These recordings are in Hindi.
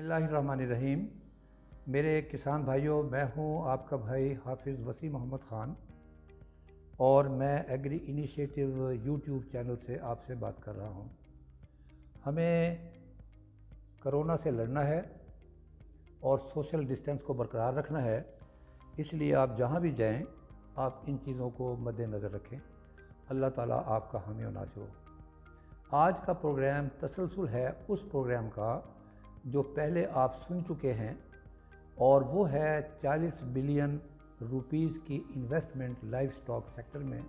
बिस्मिल्लाहिर्रहमानिर्रहीम। मेरे किसान भाइयों, मैं हूं आपका भाई हाफिज़ वसी मोहम्मद ख़ान और मैं एग्री इनिशिएटिव यूट्यूब चैनल से आपसे बात कर रहा हूं। हमें कोरोना से लड़ना है और सोशल डिस्टेंस को बरकरार रखना है, इसलिए आप जहां भी जाएं आप इन चीज़ों को मद्देनज़र रखें। अल्लाह ताला आपका हामी और नासिर हो। आज का प्रोग्राम तसलसल है उस प्रोग्राम का जो पहले आप सुन चुके हैं, और वो है 40 बिलियन रुपीज़ की इन्वेस्टमेंट लाइव स्टॉक सेक्टर में,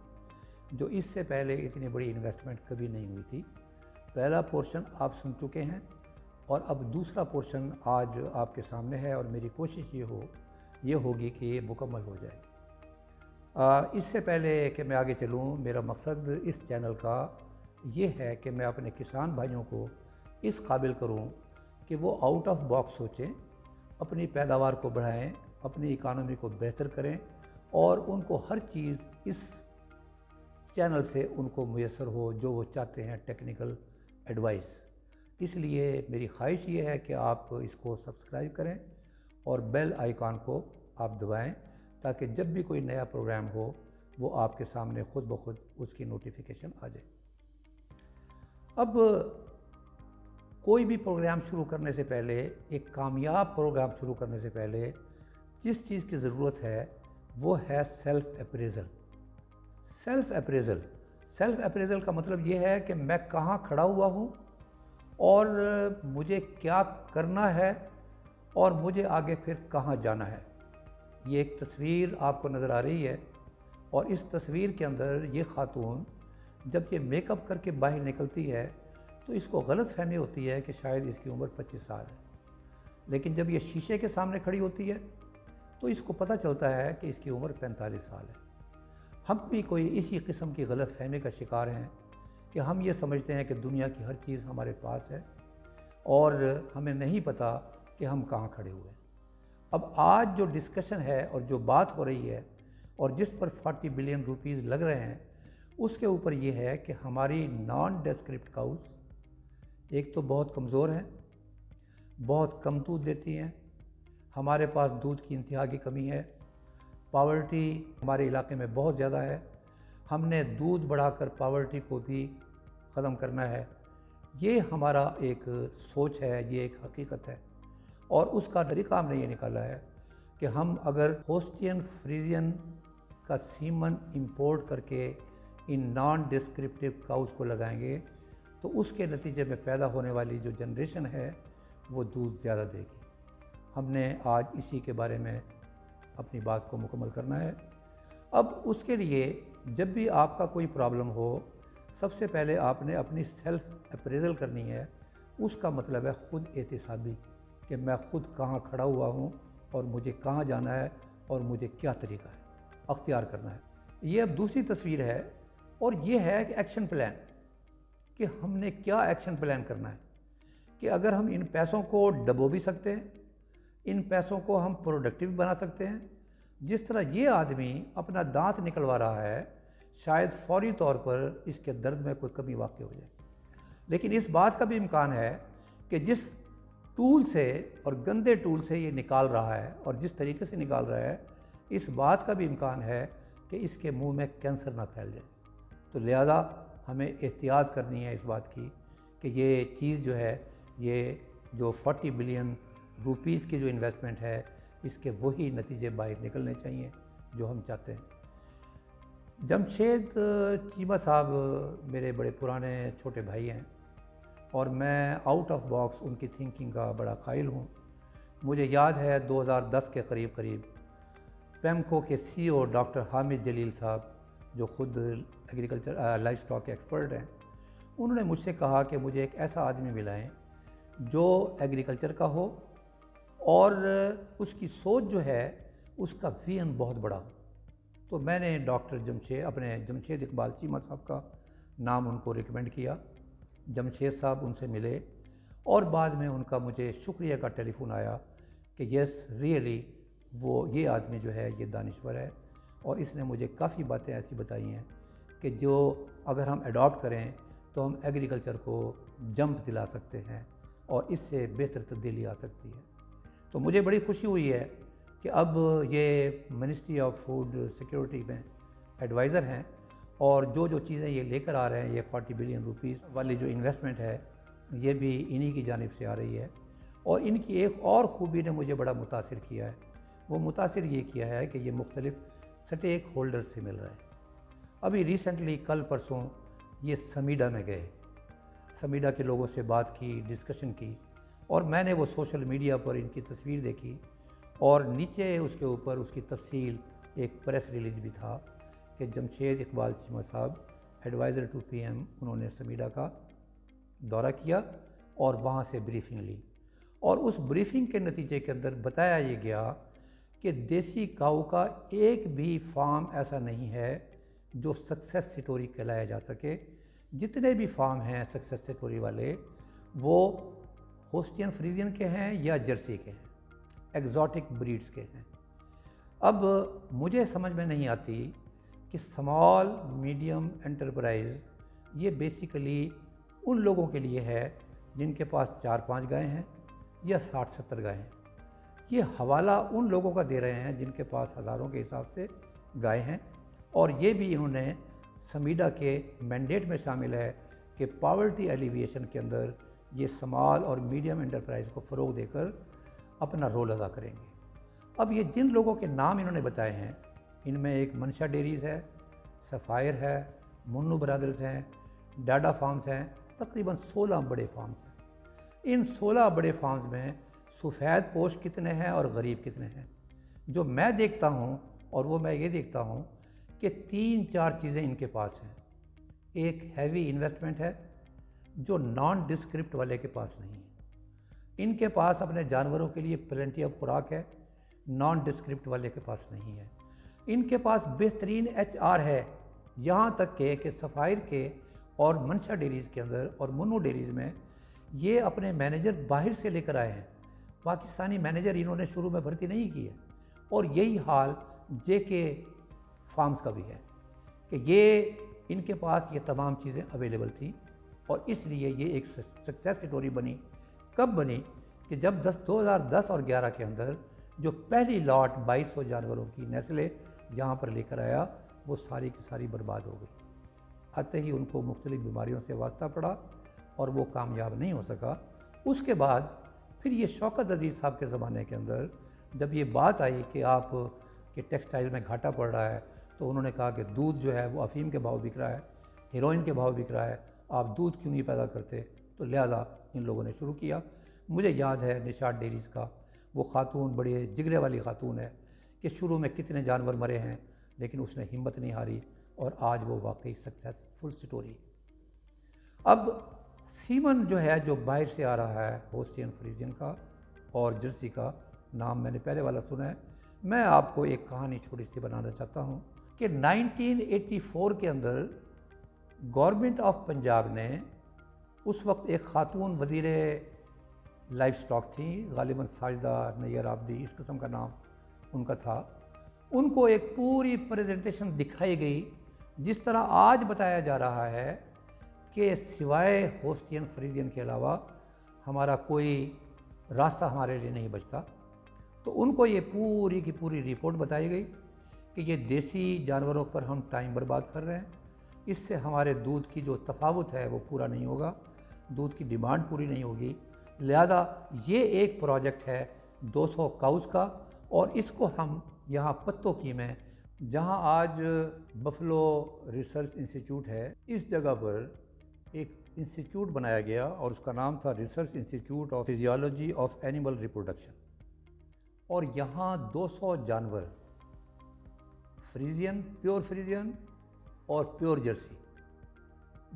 जो इससे पहले इतनी बड़ी इन्वेस्टमेंट कभी नहीं हुई थी। पहला पोर्शन आप सुन चुके हैं और अब दूसरा पोर्शन आज आपके सामने है और मेरी कोशिश ये होगी कि ये मुकम्मल हो जाए। इससे पहले कि मैं आगे चलूँ, मेरा मकसद इस चैनल का ये है कि मैं अपने किसान भाइयों को इस काबिल करूँ कि वो आउट ऑफ बॉक्स सोचें, अपनी पैदावार को बढ़ाएं, अपनी इकानमी को बेहतर करें और उनको हर चीज़ इस चैनल से उनको मुयस्सर हो जो वो चाहते हैं, टेक्निकल एडवाइस। इसलिए मेरी ख्वाहिश ये है कि आप इसको सब्सक्राइब करें और बेल आइकॉन को आप दबाएं, ताकि जब भी कोई नया प्रोग्राम हो वो आपके सामने ख़ुद ब खुद उसकी नोटिफिकेशन आ जाए। अब कोई भी प्रोग्राम शुरू करने से पहले, एक कामयाब प्रोग्राम शुरू करने से पहले जिस चीज़ की ज़रूरत है वो है सेल्फ़ अप्रेज़ल। सेल्फ़ अप्रेज़ल का मतलब ये है कि मैं कहाँ खड़ा हुआ हूँ और मुझे क्या करना है और मुझे आगे फिर कहाँ जाना है। ये एक तस्वीर आपको नज़र आ रही है और इस तस्वीर के अंदर ये खातून जब ये मेकअप करके बाहर निकलती है तो इसको गलत फहमी होती है कि शायद इसकी उम्र 25 साल है, लेकिन जब ये शीशे के सामने खड़ी होती है तो इसको पता चलता है कि इसकी उम्र 45 साल है। हम भी कोई इसी किस्म की गलत फहमी का शिकार हैं कि हम ये समझते हैं कि दुनिया की हर चीज़ हमारे पास है और हमें नहीं पता कि हम कहाँ खड़े हुए हैं। अब आज जो डिस्कशन है और जो बात हो रही है और जिस पर 40 बिलियन रुपीज़ लग रहे हैं, उसके ऊपर ये है कि हमारी नॉन डेस्क्रिप्ट काउस एक तो बहुत कमज़ोर हैं, बहुत कम दूध देती हैं, हमारे पास दूध की इंतहा की कमी है, पावर्टी हमारे इलाके में बहुत ज़्यादा है। हमने दूध बढ़ाकर पावर्टी को भी ख़त्म करना है। ये हमारा एक सोच है, ये एक हकीकत है और उसका तरीक़ा हमने ये निकाला है कि हम अगर होस्टियन फ्रीजियन का सीमन इंपोर्ट करके इन नॉन डिस्क्रिप्टिव काउस को लगाएंगे तो उसके नतीजे में पैदा होने वाली जो जनरेशन है वो दूध ज़्यादा देगी। हमने आज इसी के बारे में अपनी बात को मुकम्मल करना है। अब उसके लिए जब भी आपका कोई प्रॉब्लम हो, सबसे पहले आपने अपनी सेल्फ़ अप्रेज़ल करनी है। उसका मतलब है ख़ुद एहतिसाबी, कि मैं ख़ुद कहाँ खड़ा हुआ हूँ और मुझे कहाँ जाना है और मुझे क्या तरीका है अख्तियार करना है। ये अब दूसरी तस्वीर है और ये है कि एक्शन प्लान, कि हमने क्या एक्शन प्लान करना है, कि अगर हम इन पैसों को डबो भी सकते हैं, इन पैसों को हम प्रोडक्टिव बना सकते हैं। जिस तरह ये आदमी अपना दांत निकलवा रहा है, शायद फौरी तौर पर इसके दर्द में कोई कमी वाक़ई हो जाए, लेकिन इस बात का भी इम्कान है कि जिस टूल से और गंदे टूल से ये निकाल रहा है और जिस तरीके से निकाल रहा है, इस बात का भी इम्कान है कि इसके मुंह में कैंसर ना फैल जाए। तो लिहाजा हमें एहतियात करनी है इस बात की कि ये चीज़ जो है, ये जो 40 बिलियन रुपीज़ की जो इन्वेस्टमेंट है, इसके वही नतीजे बाहर निकलने चाहिए जो हम चाहते हैं। जमशेद चीमा साहब मेरे बड़े पुराने छोटे भाई हैं और मैं आउट ऑफ बॉक्स उनकी थिंकिंग का बड़ा कायल हूँ। मुझे याद है 2010 के करीब पेमको के CEO डॉक्टर हामिद जलील साहब, जो ख़ुद एग्रीकल्चर लाइफ स्टॉक के एक्सपर्ट हैं, उन्होंने मुझसे कहा कि मुझे एक ऐसा आदमी मिलाएं जो एग्रीकल्चर का हो और उसकी सोच जो है उसका विजन बहुत बड़ा हो। तो मैंने डॉक्टर जमशेद इकबाल चीमा साहब का नाम उनको रिकमेंड किया। जमशेद साहब उनसे मिले और बाद में उनका मुझे शुक्रिया का टेलीफोन आया कि यस रियली वो ये आदमी जो है ये दानिश्वर है और इसने मुझे काफ़ी बातें ऐसी बताई हैं कि जो अगर हम अडॉप्ट करें तो हम एग्रीकल्चर को जंप दिला सकते हैं और इससे बेहतर तब्दीली आ सकती है। तो मुझे बड़ी खुशी हुई है कि अब ये मिनिस्ट्री ऑफ फूड सिक्योरिटी में एडवाइज़र हैं और जो जो चीज़ें ये लेकर आ रहे हैं, ये 40 बिलियन रुपीस वाली जो इन्वेस्टमेंट है ये भी इन्हीं की जानिब से आ रही है। और इनकी एक और ख़ूबी ने मुझे बड़ा मुतासिर किया है, वो मुतासिर ये किया है कि ये मुख्तलिफ स्टेक होल्डर से मिल रहा है। अभी रिसेंटली कल परसों ये समीडा में गए, समीडा के लोगों से बात की, डिस्कशन की, और मैंने वो सोशल मीडिया पर इनकी तस्वीर देखी और नीचे उसके ऊपर उसकी तफसील एक प्रेस रिलीज़ भी था कि जमशेद इकबाल चीमा साहब एडवाइज़र टू पीएम, उन्होंने समीडा का दौरा किया और वहाँ से ब्रीफिंग ली। और उस ब्रीफिंग के नतीजे के अंदर बताया ये गया कि देसी काऊ का एक भी फार्म ऐसा नहीं है जो सक्सेस स्टोरी कहलाया जा सके। जितने भी फार्म हैं सक्सेस स्टोरी वाले, वो होस्टियन फ्रीजियन के हैं या जर्सी के हैं, एग्जॉटिक ब्रीड्स के हैं। अब मुझे समझ में नहीं आती कि स्मॉल मीडियम एंटरप्राइज ये बेसिकली उन लोगों के लिए है जिनके पास 4-5 गायें हैं या 60-70 गायें हैं। ये हवाला उन लोगों का दे रहे हैं जिनके पास हज़ारों के हिसाब से गायें हैं। और ये भी इन्होंने समीडा के मैंडेट में शामिल है कि पॉवर्टी एलिविएशन के अंदर ये स्मॉल और मीडियम एंटरप्राइज को फ़रोग देकर अपना रोल अदा करेंगे। अब ये जिन लोगों के नाम इन्होंने बताए हैं, इनमें एक मनशा डेयरीज़ है, सफ़ायर है, मुन्नू ब्रदर्स हैं, डाडा फार्म्स हैं, तकरीबन 16 बड़े फार्म्स हैं। इन 16 बड़े फार्म्स में सफ़ेद पोश कितने हैं और गरीब कितने हैं? जो मैं देखता हूँ और वो मैं ये देखता हूँ कि 3-4 चीज़ें इनके पास हैं। एक हैवी इन्वेस्टमेंट है जो नॉन डिस्क्रिप्ट वाले के पास नहीं है। इनके पास अपने जानवरों के लिए प्लेंटी ऑफ खुराक है, नॉन डिस्क्रिप्ट वाले के पास नहीं है। इनके पास बेहतरीन HR है, यहाँ तक कि सफ़ायर के और मनशा डेयरीज़ के अंदर और मुन्नू डेयरीज़ में ये अपने मैनेजर बाहर से लेकर आए हैं। पाकिस्तानी मैनेजर इन्होंने शुरू में भर्ती नहीं की है। और यही हाल JK फार्म्स का भी है कि ये इनके पास ये तमाम चीज़ें अवेलेबल थी और इसलिए ये एक सक्सेस स्टोरी बनी। कब बनी? कि जब 2010 और 11 के अंदर जो पहली लॉट 2200 जानवरों की नेस्ले यहाँ पर लेकर आया, वो सारी की सारी बर्बाद हो गई। आते ही उनको मुख्तलिफ बीमारियों से वास्ता पड़ा और वो कामयाब नहीं हो सका। उसके बाद फिर ये शौकत अजीज़ साहब के ज़माने के अंदर जब ये बात आई कि आप कि टेक्सटाइल में घाटा पड़ रहा है, तो उन्होंने कहा कि दूध जो है वो अफ़ीम के भाव बिक रहा है, हेरोइन के भाव बिक रहा है, आप दूध क्यों नहीं पैदा करते? तो लिहाजा इन लोगों ने शुरू किया। मुझे याद है निशात डेयरीज़ का वो खातून, बड़े जिगरे वाली खातून है कि शुरू में कितने जानवर मरे हैं लेकिन उसने हिम्मत नहीं हारी और आज वो वाकई सक्सेसफुल स्टोरी। अब सीमन जो है जो बाहर से आ रहा है, होस्टियन फ्रीजियन का और जर्सी का, नाम मैंने पहले वाला सुना है। मैं आपको एक कहानी छोटी सी बनाना चाहता हूँ कि 1984 के अंदर गवर्नमेंट ऑफ पंजाब ने, उस वक्त एक खातून वज़ीर लाइफ स्टॉक थी, गालिबन साजिदा नैयर आबदी इस किस्म का नाम उनका था, उनको एक पूरी प्रेजेंटेशन दिखाई गई जिस तरह आज बताया जा रहा है कि सिवाय होस्टियन फ्रीजियन के अलावा हमारा कोई रास्ता हमारे लिए नहीं बचता। तो उनको ये पूरी की पूरी रिपोर्ट बताई गई कि ये देसी जानवरों पर हम टाइम बर्बाद कर रहे हैं, इससे हमारे दूध की जो तफावत है वो पूरा नहीं होगा, दूध की डिमांड पूरी नहीं होगी। लिहाजा ये एक प्रोजेक्ट है 200 काउस का और इसको हम यहाँ पत्तों की में, जहाँ आज बफलो रिसर्च इंस्टीट्यूट है, इस जगह पर एक इंस्टीट्यूट बनाया गया और उसका नाम था research institute of physiology of animal reproduction. और यहाँ 200 जानवर फ्रीजियन, प्योर फ्रीजियन और प्योर जर्सी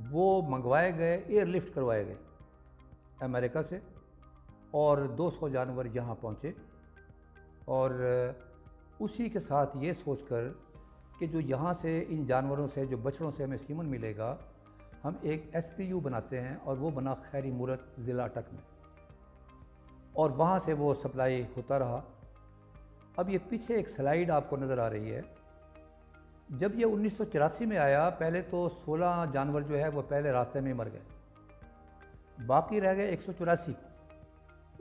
वो मंगवाए गए, एयरलिफ्ट करवाए गए अमेरिका से, और 200 जानवर यहाँ पहुँचे। और उसी के साथ ये सोचकर कि जो यहाँ से इन जानवरों से, जो बछड़ों से हमें सीमन मिलेगा, हम एक SPU बनाते हैं और वो बना खैरी मूरत ज़िला अटक में, और वहाँ से वो सप्लाई होता रहा। अब ये पीछे एक स्लाइड आपको नज़र आ रही है। जब ये 1984 में आया, पहले तो 16 जानवर जो है वो पहले रास्ते में मर गए, बाकी रह गए 184।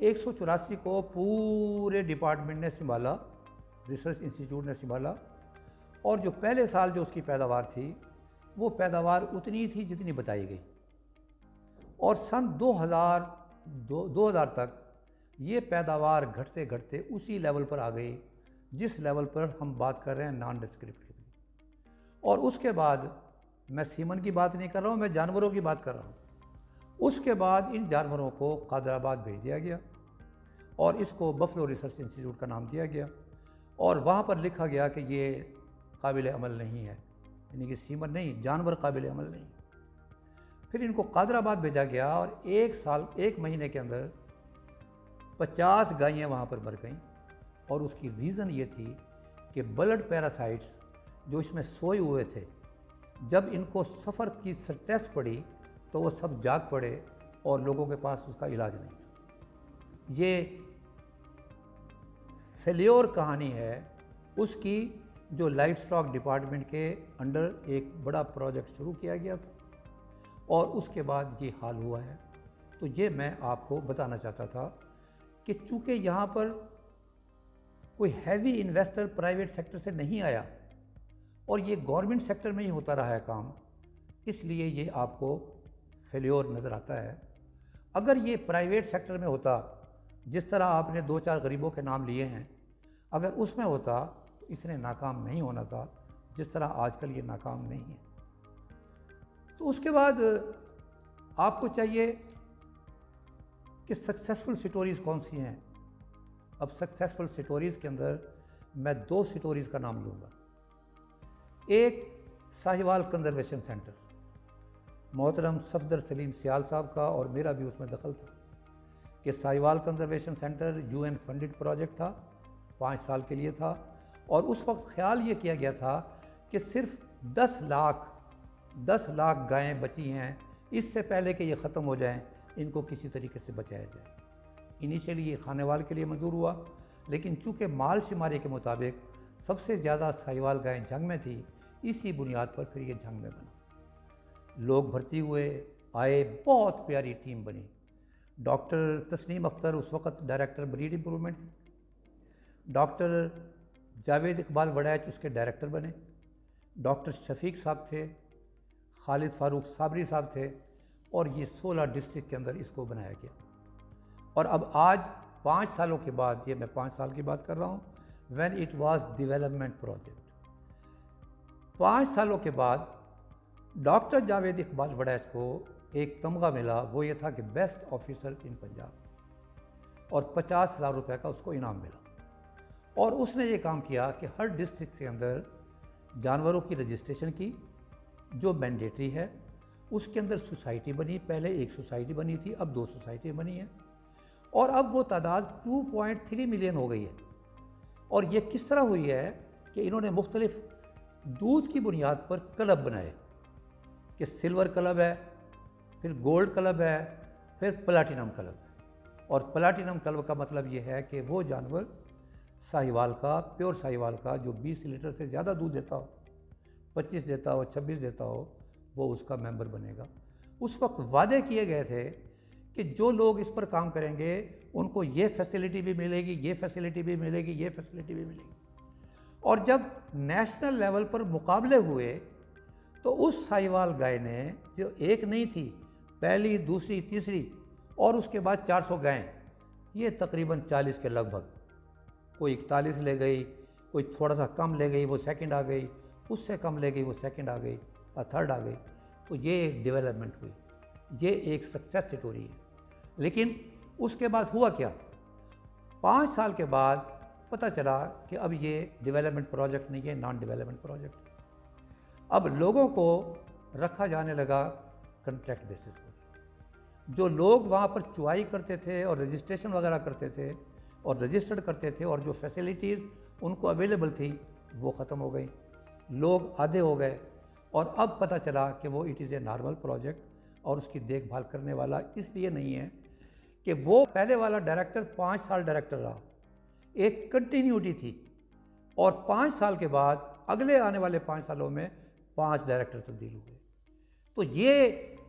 184 को पूरे डिपार्टमेंट ने संभाला, रिसर्च इंस्टीट्यूट ने संभाला, और जो पहले साल जो उसकी पैदावार थी वो पैदावार उतनी थी जितनी बताई गई। और सन 2000 तक ये पैदावार घटते घटते उसी लेवल पर आ गई जिस लेवल पर हम बात कर रहे हैं नॉन डिस्क्रिप्टिव की। और उसके बाद मैं सीमन की बात नहीं कर रहा हूँ, मैं जानवरों की बात कर रहा हूँ। उसके बाद इन जानवरों को कादराबाद भेज दिया गया और इसको बफलो रिसर्च इंस्टीट्यूट का नाम दिया गया, और वहाँ पर लिखा गया कि ये काबिल अमल नहीं है, यानी कि सीमन नहीं, जानवर काबिल अमल नहीं। फिर इनको कादराबाद भेजा गया और 1 महीने के अंदर 50 गायें वहाँ पर मर गईं। और उसकी रीज़न ये थी कि ब्लड पैरासाइट्स जो इसमें सोए हुए थे, जब इनको सफ़र की स्ट्रेस पड़ी तो वो सब जाग पड़े और लोगों के पास उसका इलाज नहीं था। ये फेल्योर कहानी है उसकी, जो लाइफ स्टॉक डिपार्टमेंट के अंडर एक बड़ा प्रोजेक्ट शुरू किया गया था और उसके बाद ये हाल हुआ है। तो ये मैं आपको बताना चाहता था कि चूँकि यहाँ पर कोई हैवी इन्वेस्टर प्राइवेट सेक्टर से नहीं आया और ये गवर्नमेंट सेक्टर में ही होता रहा है काम, इसलिए ये आपको फेल्योर नज़र आता है। अगर ये प्राइवेट सेक्टर में होता, जिस तरह आपने 2-4 गरीबों के नाम लिए हैं, अगर उसमें होता तो इसने नाकाम नहीं होना था जिस तरह आजकल ये नाकाम नहीं है। तो उसके बाद आपको चाहिए कि सक्सेसफुल स्टोरीज़ कौन सी हैं। अब सक्सेसफुल स्टोरीज़ के अंदर मैं 2 स्टोरीज़ का नाम लूँगा। एक साहिवाल कंजर्वेशन सेंटर, मोहतरम सफदर सलीम सियाल साहब का और मेरा भी उसमें दखल था कि Sahiwal conservation centre UN funded project था, 5 साल के लिए था। और उस वक्त ख्याल ये किया गया था कि सिर्फ 10 लाख गायें बची हैं, इससे पहले कि ये ख़त्म हो जाएं, इनको किसी तरीके से बचाया जाए। इनिशियली ये खानेवाल के लिए मंजूर हुआ, लेकिन चूँकि माल शुमारी के मुताबिक सबसे ज़्यादा साहिवाल गायें झंग में थी, इसी बुनियाद पर फिर ये झंग में बना। लोग भर्ती हुए, आए, बहुत प्यारी टीम बनी। डॉक्टर तस्नीम अख्तर उस वक्त डायरेक्टर ब्रीड इम्प्रूवमेंट थी, डॉक्टर जावेद इकबाल वड़ैच उसके डायरेक्टर बने, डॉक्टर शफीक साहब थे, खालिद फारूक साबरी साहब थे, और ये 16 डिस्ट्रिक्ट के अंदर इसको बनाया गया। और अब आज 5 सालों के बाद, ये मैं 5 साल की बात कर रहा हूँ, when it was development project, 5 सालों के बाद डॉक्टर जावेद इकबाल वड़ैच को एक तमगा मिला। वो ये था कि बेस्ट ऑफिसर इन पंजाब, और 50,000 रुपये का उसको इनाम मिला। और उसने ये काम किया कि हर डिस्ट्रिक्ट के अंदर जानवरों की रजिस्ट्रेशन की, जो मैंडेटरी है। उसके अंदर सोसाइटी बनी, पहले एक सोसाइटी बनी थी, अब 2 सोसाइटी बनी हैं, और अब वो तादाद 2.3 मिलियन हो गई है। और ये किस तरह हुई है कि इन्होंने मुख्तलिफ दूध की बुनियाद पर क्लब बनाए कि सिल्वर क्लब है, फिर गोल्ड क्लब है, फिर प्लाटिनम क्लब। और प्लाटिनम क्लब का मतलब ये है कि वो जानवर साहिवाल का, प्योर साहिवाल का, जो 20 लीटर से ज़्यादा दूध देता हो, 25 देता हो, 26 देता हो, वो उसका मेंबर बनेगा। उस वक्त वादे किए गए थे कि जो लोग इस पर काम करेंगे उनको ये फैसिलिटी भी मिलेगी, ये फैसिलिटी भी मिलेगी, ये फैसिलिटी भी मिलेगी। और जब नेशनल लेवल पर मुकाबले हुए तो उस साहिवाल गाय ने, जो एक नहीं थी, पहली, दूसरी, तीसरी और उसके बाद 400 गायें, ये तकरीबन 40 के लगभग, कोई 41 ले गई, कोई थोड़ा सा कम ले गई, वो सेकंड आ गई, उससे कम ले गई, वो सेकंड आ गई और थर्ड आ गई। तो ये एक डेवलपमेंट हुई, ये एक सक्सेस स्टोरी है। लेकिन उसके बाद हुआ क्या, 5 साल के बाद पता चला कि अब ये डेवलपमेंट प्रोजेक्ट नहीं है, नॉन डेवलपमेंट प्रोजेक्ट। अब लोगों को रखा जाने लगा कॉन्ट्रैक्ट बेसिस पर। जो लोग वहाँ पर चुआई करते थे और रजिस्ट्रेशन वगैरह करते थे और रजिस्टर्ड करते थे, और जो फैसिलिटीज़ उनको अवेलेबल थी वो ख़त्म हो गई, लोग आधे हो गए। और अब पता चला कि वो it is a normal project, और उसकी देखभाल करने वाला इसलिए नहीं है कि वो पहले वाला डायरेक्टर 5 साल डायरेक्टर रहा, एक कंटिन्यूटी थी, और 5 साल के बाद अगले आने वाले 5 सालों में 5 डायरेक्टर तब्दील हुए। तो ये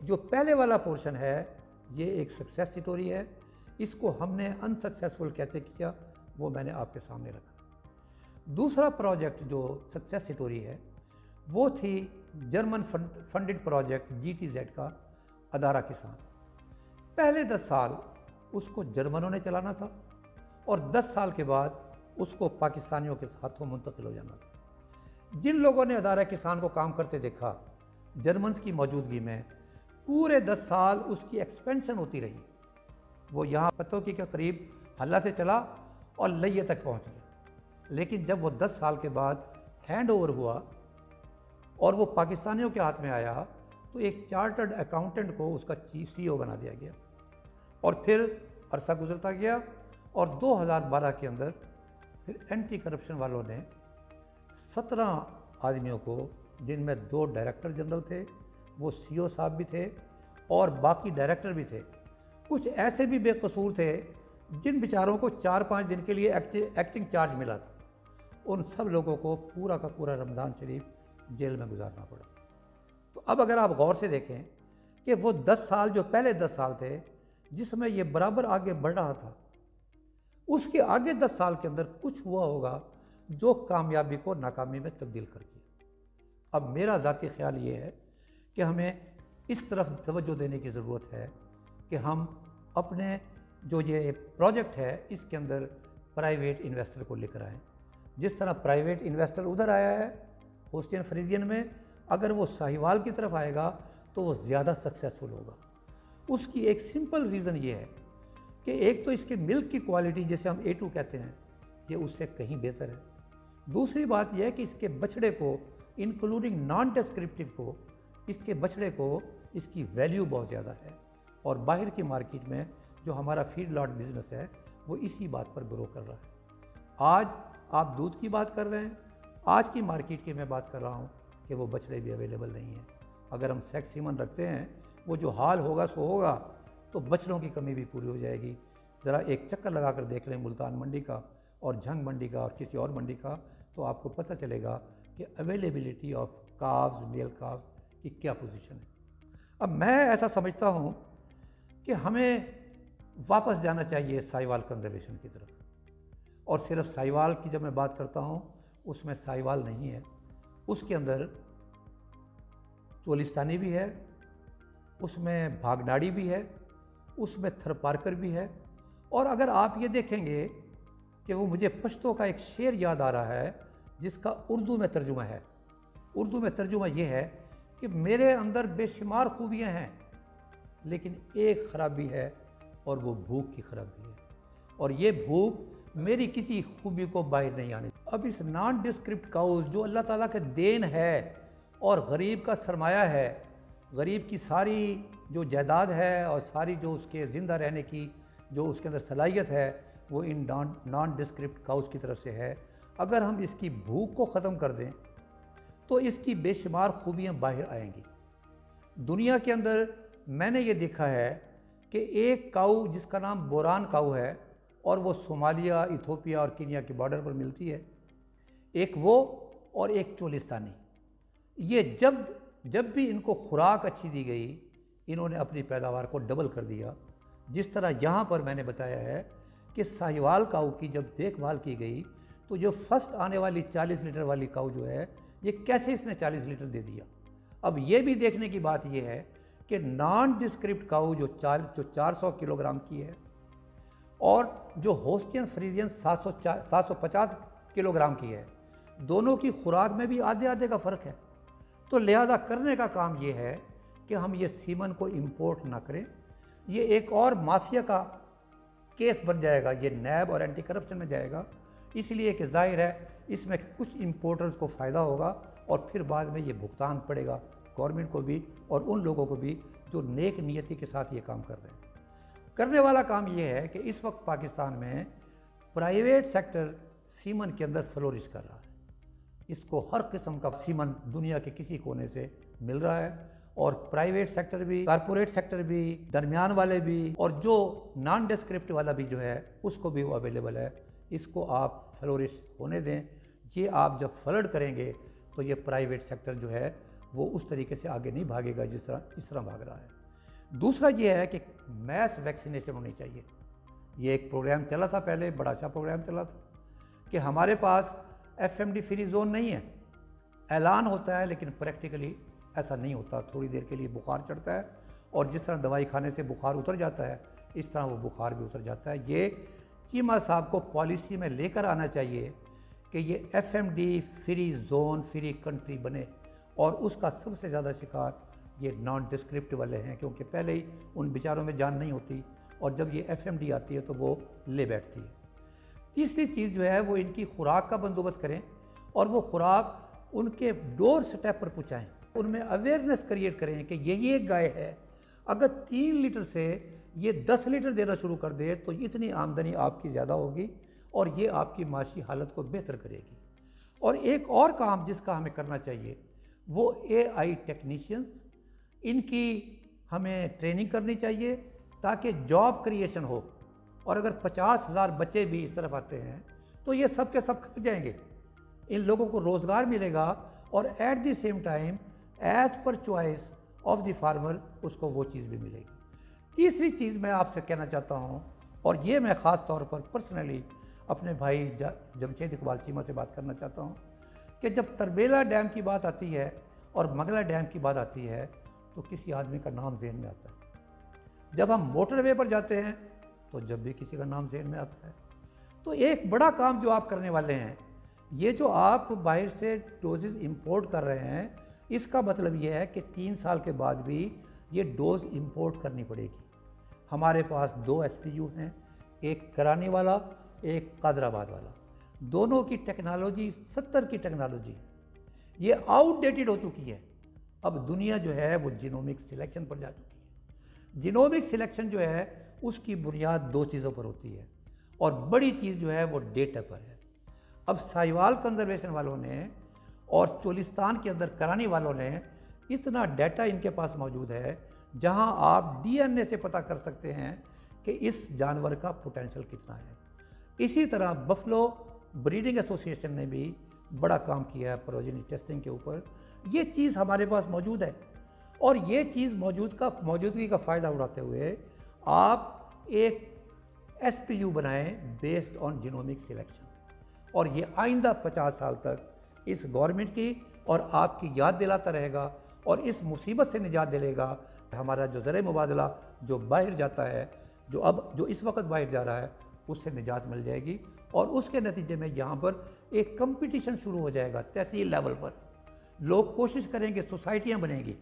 जो पहले वाला पोर्शन है, ये एक सक्सेस स्टोरी है। इसको हमने अनसक्सेसफुल कैसे किया वो मैंने आपके सामने रखा। दूसरा प्रोजेक्ट जो सक्सेस स्टोरी है वो थी जर्मन फंडेड प्रोजेक्ट GTZ का अदारा किसान। पहले 10 साल उसको जर्मनों ने चलाना था और 10 साल के बाद उसको पाकिस्तानियों के हाथों मुंतकिल हो जाना था। जिन लोगों ने अदारा किसान को काम करते देखा जर्मन्स की मौजूदगी में, पूरे 10 साल उसकी एक्सपेंशन होती रही। वो यहाँ पतोकी के करीब हल्ला से चला और लैये तक पहुँच गया। लेकिन जब वो 10 साल के बाद हैंड ओवर हुआ और वो पाकिस्तानियों के हाथ में आया तो एक चार्टर्ड अकाउंटेंट को उसका चीफ CEO बना दिया गया। और फिर अरसा गुजरता गया और 2012 के अंदर फिर एंटी करप्शन वालों ने 17 आदमियों को, जिनमें 2 डायरेक्टर जनरल थे, वो CO साहब भी थे और बाकी डायरेक्टर भी थे, कुछ ऐसे भी बेकसूर थे जिन बेचारों को 4-5 दिन के लिए एक्टिंग चार्ज मिला था, उन सब लोगों को पूरा का पूरा रमज़ान शरीफ जेल में गुजारना पड़ा। तो अब अगर आप गौर से देखें कि वो 10 साल जो पहले 10 साल थे जिसमें ये बराबर आगे बढ़ रहा था, उसके आगे 10 साल के अंदर कुछ हुआ होगा जो कामयाबी को नाकामी में तब्दील कर दिया। अब मेरा ज़ाती ख्याल ये है कि हमें इस तरफ तवज्जो देने की ज़रूरत है कि हम अपने जो ये प्रोजेक्ट है इसके अंदर प्राइवेट इन्वेस्टर को लेकर आएँ। जिस तरह प्राइवेट इन्वेस्टर उधर आया है होस्टियन फ्रीजियन में, अगर वो साहिवाल की तरफ आएगा तो वो ज़्यादा सक्सेसफुल होगा। उसकी एक सिंपल रीज़न ये है कि एक तो इसके मिल्क की क्वालिटी, जिसे हम A2 कहते हैं, ये उससे कहीं बेहतर है। दूसरी बात यह है कि इसके बछड़े को, इंक्लूडिंग नॉन डिस्क्रिप्टिव को, इसके बछड़े को इसकी वैल्यू बहुत ज़्यादा है। और बाहर की मार्केट में जो हमारा फीड लॉट बिजनेस है वो इसी बात पर ग्रो कर रहा है। आज आप दूध की बात कर रहे हैं, आज की मार्केट की मैं बात कर रहा हूँ कि वो बछड़े भी अवेलेबल नहीं हैं। अगर हम सेक्स सीमन रखते हैं, वो जो हाल होगा सो होगा, तो बछड़ों की कमी भी पूरी हो जाएगी। ज़रा एक चक्कर लगा कर देख लें मुल्तान मंडी का और झंग मंडी का और किसी और मंडी का, तो आपको पता चलेगा कि availability of cows, male cows की क्या पोजीशन है। अब मैं ऐसा समझता हूँ कि हमें वापस जाना चाहिए साहिवाल कंजर्वेशन की तरफ। और सिर्फ साहिवाल की जब मैं बात करता हूँ उसमें साहिवाल नहीं है, उसके अंदर चोलिस्तानी भी है, उसमें भागनाड़ी भी है, उसमें थरपारकर भी है। और अगर आप ये देखेंगे कि वो मुझे पश्तो का एक शेर याद आ रहा है जिसका उर्दू में तर्जुमा है। उर्दू में तर्जुमा ये है कि मेरे अंदर बेशुमार खूबियाँ हैं लेकिन एक ख़राबी है और वो भूख की ख़राबी है, और ये भूख मेरी किसी खूबी को बाहर नहीं आने। अब इस नॉन डिस्क्रिप्ट काउज जो अल्लाह ताला का देन है और गरीब का सरमाया है, गरीब की सारी जो जायदाद है और सारी जो उसके ज़िंदा रहने की जो उसके अंदर सलाहियत है वो इन नॉन डिस्क्रिप्ट काउज की तरफ से है। अगर हम इसकी भूख को ख़त्म कर दें तो इसकी बेशुमार खूबियाँ बाहर आएंगी। दुनिया के अंदर मैंने ये देखा है कि एक काऊ जिसका नाम बोरान काऊ है और वो सोमालिया, इथोपिया और कीनिया के बॉर्डर पर मिलती है, एक वो और एक चोलिस्तानी, ये जब भी इनको खुराक अच्छी दी गई इन्होंने अपनी पैदावार को डबल कर दिया। जिस तरह यहाँ पर मैंने बताया है कि साहिवाल काऊ की जब देखभाल की गई तो जो फर्स्ट आने वाली 40 लीटर वाली काऊ जो है ये कैसे इसने 40 लीटर दे दिया। अब ये भी देखने की बात ये है कि नॉन डिस्क्रिप्ट काऊ जो 400 किलोग्राम की है और जो होस्टियन फ्रीजियन 750 किलोग्राम की है, दोनों की खुराक में भी आधे आधे का फ़र्क है। तो लिहाजा करने का काम ये है कि हम ये सीमन को इंपोर्ट ना करें। ये एक और माफिया का केस बन जाएगा, ये नैब और एंटी करप्शन में जाएगा, इसलिए कि जाहिर है इसमें कुछ इंपोर्टर्स को फ़ायदा होगा और फिर बाद में ये भुगतान पड़ेगा गवर्नमेंट को भी और उन लोगों को भी जो नेक नियति के साथ ये काम कर रहे हैं। करने वाला काम ये है कि इस वक्त पाकिस्तान में प्राइवेट सेक्टर सीमन के अंदर फ्लोरिश कर रहा है। इसको हर किस्म का सीमन दुनिया के किसी कोने से मिल रहा है और प्राइवेट सेक्टर भी, कारपोरेट सेक्टर भी, दरमियान वाले भी और जो नॉन डिस्क्रिप्ट वाला भी जो है उसको भी वो अवेलेबल है। इसको आप फ्लोरिश होने दें। ये आप जब फ्लड करेंगे तो ये प्राइवेट सेक्टर जो है वो उस तरीके से आगे नहीं भागेगा जिस तरह इस तरह भाग रहा है। दूसरा ये है कि मैस वैक्सीनेशन होनी चाहिए। ये एक प्रोग्राम चला था पहले, बड़ा अच्छा प्रोग्राम चला था कि हमारे पास एफएमडी फ्री जोन नहीं है। ऐलान होता है लेकिन प्रैक्टिकली ऐसा नहीं होता। थोड़ी देर के लिए बुखार चढ़ता है और जिस तरह दवाई खाने से बुखार उतर जाता है, इस तरह वो बुखार भी उतर जाता है। ये चीमा साहब को पॉलिसी में लेकर आना चाहिए कि ये FMD free zone, free country बने। और उसका सबसे ज़्यादा शिकार ये नॉन डिस्क्रिप्टिव वाले हैं, क्योंकि पहले ही उन बेचारों में जान नहीं होती और जब ये एफएमडी आती है तो वो ले बैठती है। तीसरी चीज़ जो है वो इनकी खुराक का बंदोबस्त करें और वो खुराक उनके डोर स्टेप पर पहुँचाएँ। उनमें अवेयरनेस क्रिएट करें कि यही एक गाय है, अगर 3 लीटर से ये 10 लीटर देना शुरू कर दे तो इतनी आमदनी आपकी ज़्यादा होगी और ये आपकी माशी हालत को बेहतर करेगी। और एक और काम जिसका हमें करना चाहिए वो AI टेक्नीशियंस, इनकी हमें ट्रेनिंग करनी चाहिए ताकि जॉब क्रिएशन हो। और अगर 50,000 बच्चे भी इस तरफ आते हैं तो ये सब के सब खप जाएंगे, इन लोगों को रोज़गार मिलेगा और at the same time as per choice of the farmer उसको वो चीज़ भी मिलेगी। तीसरी चीज़ मैं आपसे कहना चाहता हूँ, और ये मैं ख़ास तौर पर पर्सनली अपने भाई जमशेद इकबाल चीमा से बात करना चाहता हूँ कि जब तरबेला डैम की बात आती है और मंगला डैम की बात आती है तो किसी आदमी का नाम जहन में आता है। जब हम मोटरवे पर जाते हैं तो जब भी किसी का नाम जहन में आता है। तो एक बड़ा काम जो आप करने वाले हैं, ये जो आप बाहर से डोजेज इंपोर्ट कर रहे हैं, इसका मतलब ये है कि 3 साल के बाद भी ये डोज इंपोर्ट करनी पड़ेगी। हमारे पास 2 SPU हैं, एक करानी वाला, एक कादराबाद वाला। दोनों की टेक्नोलॉजी 70 की टेक्नोलॉजी है, ये आउटडेटेड हो चुकी है। अब दुनिया जो है वो जीनोमिक सिलेक्शन पर जा चुकी है। जीनोमिक सिलेक्शन जो है उसकी बुनियाद 2 चीज़ों पर होती है और बड़ी चीज़ जो है वो डेटा पर है। अब साहिवाल कंजर्वेशन वालों ने और चोलिस्तान के अंदर करानी वालों ने इतना डाटा इनके पास मौजूद है जहां आप DNA से पता कर सकते हैं कि इस जानवर का पोटेंशियल कितना है। इसी तरह बफलो ब्रीडिंग एसोसिएशन ने भी बड़ा काम किया है प्रोजेनी टेस्टिंग के ऊपर। ये चीज़ हमारे पास मौजूद है और ये चीज़ मौजूदगी का फ़ायदा उठाते हुए आप एक SPU बनाएं बेस्ड ऑन जीनोमिक सिलेक्शन। और ये आइंदा 50 साल तक इस गवर्नमेंट की और आपकी याद दिलाता रहेगा और इस मुसीबत से निजात दिलेगा। हमारा जो ज़र मुबादला जो बाहर जाता है, जो इस वक्त बाहर जा रहा है, उससे निजात मिल जाएगी और उसके नतीजे में यहाँ पर एक कंपटीशन शुरू हो जाएगा। तहसील लेवल पर लोग कोशिश करेंगे, सोसाइटियाँ बनेंगी,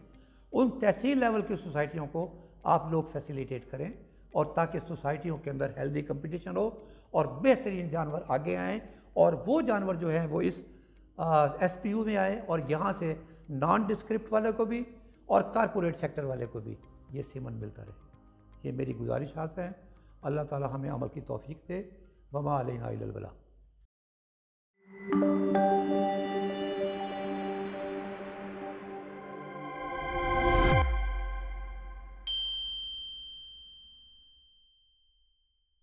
उन तहसील लेवल की सोसाइटियों को आप लोग फैसिलिटेट करें और ताकि सोसाइटियों के अंदर हेल्दी कंपटीशन हो और बेहतरीन जानवर आगे आएँ और वो जानवर जो है वो इस SPU में आए और यहाँ से नॉन डिस्क्रिप्ट वाले को भी और कारपोरेट सेक्टर वाले को भी ये सीमन मिलता रहे। ये मेरी गुजारिशात हैं। अल्लाह ताला हमें अमल की तौफीक दे। वमा अलैना इल्लल बलाग।